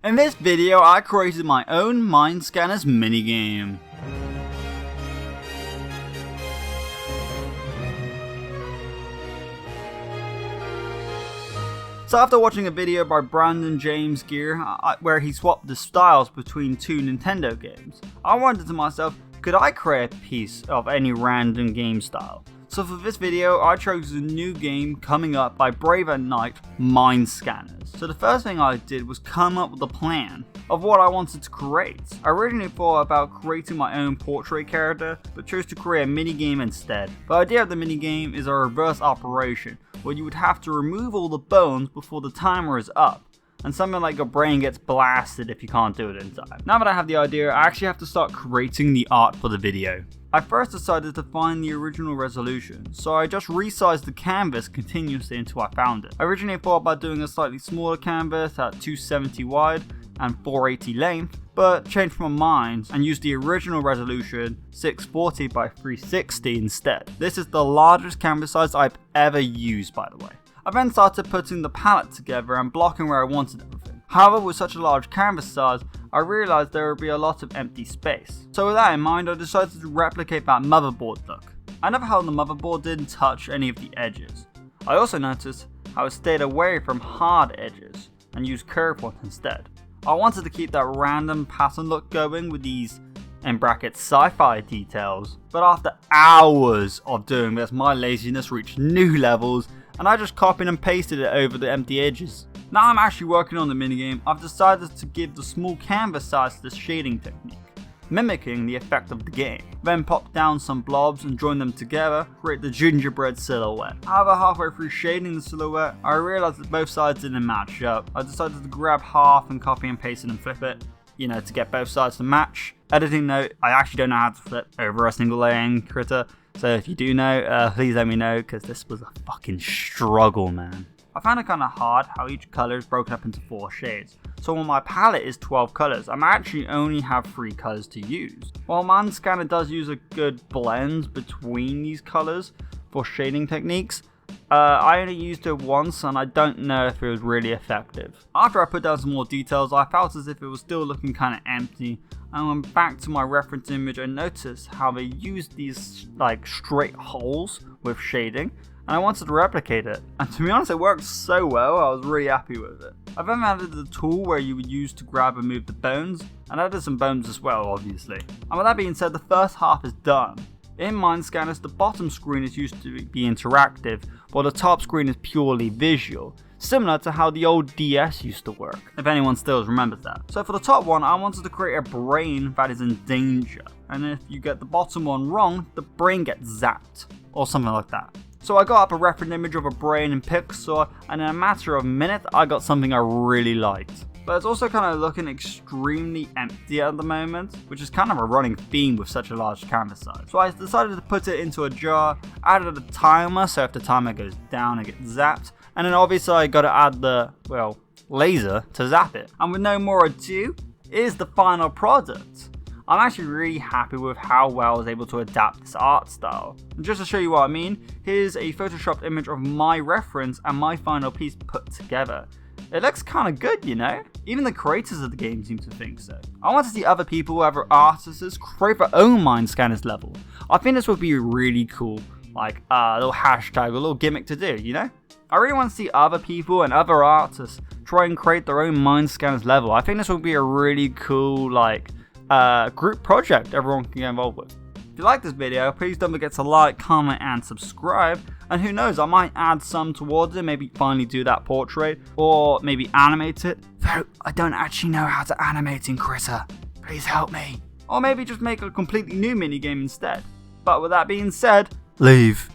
In this video, I created my own MindScanners minigame. So after watching a video by Brandon James Gear where he swapped the styles between two Nintendo games, I wondered to myself, could I create a piece of any random game style? So for this video, I chose a new game coming up by Brave and Knight, MindScanners. So the first thing I did was come up with a plan of what I wanted to create. I originally thought about creating my own portrait character, but chose to create a minigame instead. The idea of the minigame is a reverse operation, where you would have to remove all the bones before the timer is up, and something like your brain gets blasted if you can't do it in time. Now that I have the idea, I actually have to start creating the art for the video. I first decided to find the original resolution, so I just resized the canvas continuously until I found it. I originally thought about doing a slightly smaller canvas at 270 wide and 480 length, but changed my mind and used the original resolution 640 by 360 instead. This is the largest canvas size I've ever used, by the way. I then started putting the palette together and blocking where I wanted everything. However, with such a large canvas size, I realised there would be a lot of empty space. So with that in mind, I decided to replicate that motherboard look. I never how the motherboard didn't touch any of the edges. I also noticed how it stayed away from hard edges and used curved ones instead. I wanted to keep that random pattern look going with these, in brackets, sci-fi details. But after hours of doing this, my laziness reached new levels and I just copied and pasted it over the empty edges. Now I'm actually working on the minigame, I've decided to give the small canvas size to the shading technique, mimicking the effect of the game. Then pop down some blobs and join them together, create the gingerbread silhouette. However, halfway through shading the silhouette, I realized that both sides didn't match up. I decided to grab half and copy and paste it and flip it, to get both sides to match. Editing note, I actually don't know how to flip over a single layer in Krita, so if you do know, please let me know, because this was a fucking struggle, man. I found it kind of hard how each color is broken up into 4 shades. So when my palette is 12 colors, I'm actually only have 3 colors to use. While MindScanner does use a good blend between these colors for shading techniques, I only used it once and I don't know if it was really effective. After I put down some more details, I felt as if it was still looking kind of empty. And went back to my reference image and noticed how they used these like straight holes with shading. And I wanted to replicate it, and to be honest, it worked so well, I was really happy with it. I then added the tool where you would use to grab and move the bones, and added some bones as well, obviously. And with that being said, the first half is done. In MindScanners, the bottom screen is used to be interactive, while the top screen is purely visual, similar to how the old DS used to work, if anyone still remembers that. So for the top one, I wanted to create a brain that is in danger, and if you get the bottom one wrong, the brain gets zapped, or something like that. So I got up a reference image of a brain in Pixar, and in a matter of minutes, I got something I really liked. But it's also kind of looking extremely empty at the moment, which is kind of a running theme with such a large canvas size. So I decided to put it into a jar, added a timer, so if the timer goes down, it gets zapped. And then obviously I got to add the, laser to zap it. And with no more ado, is the final product. I'm actually really happy with how well I was able to adapt this art style. And just to show you what I mean, here's a photoshopped image of my reference and my final piece put together. It looks kind of good, Even the creators of the game seem to think so. I want to see other people, other artists, create their own MindScanners level. I think this would be really cool, like a little hashtag, a little gimmick to do, I really want to see other people and other artists try and create their own MindScanners level. I think this would be a really cool, group project everyone can get involved with. If you like this video, please don't forget to like, comment and subscribe, and who knows, I might add some towards it, maybe finally do that portrait, or maybe animate it, though I don't actually know how to animate in Krita. Please help me. Or maybe just make a completely new minigame instead. But with that being said, leave.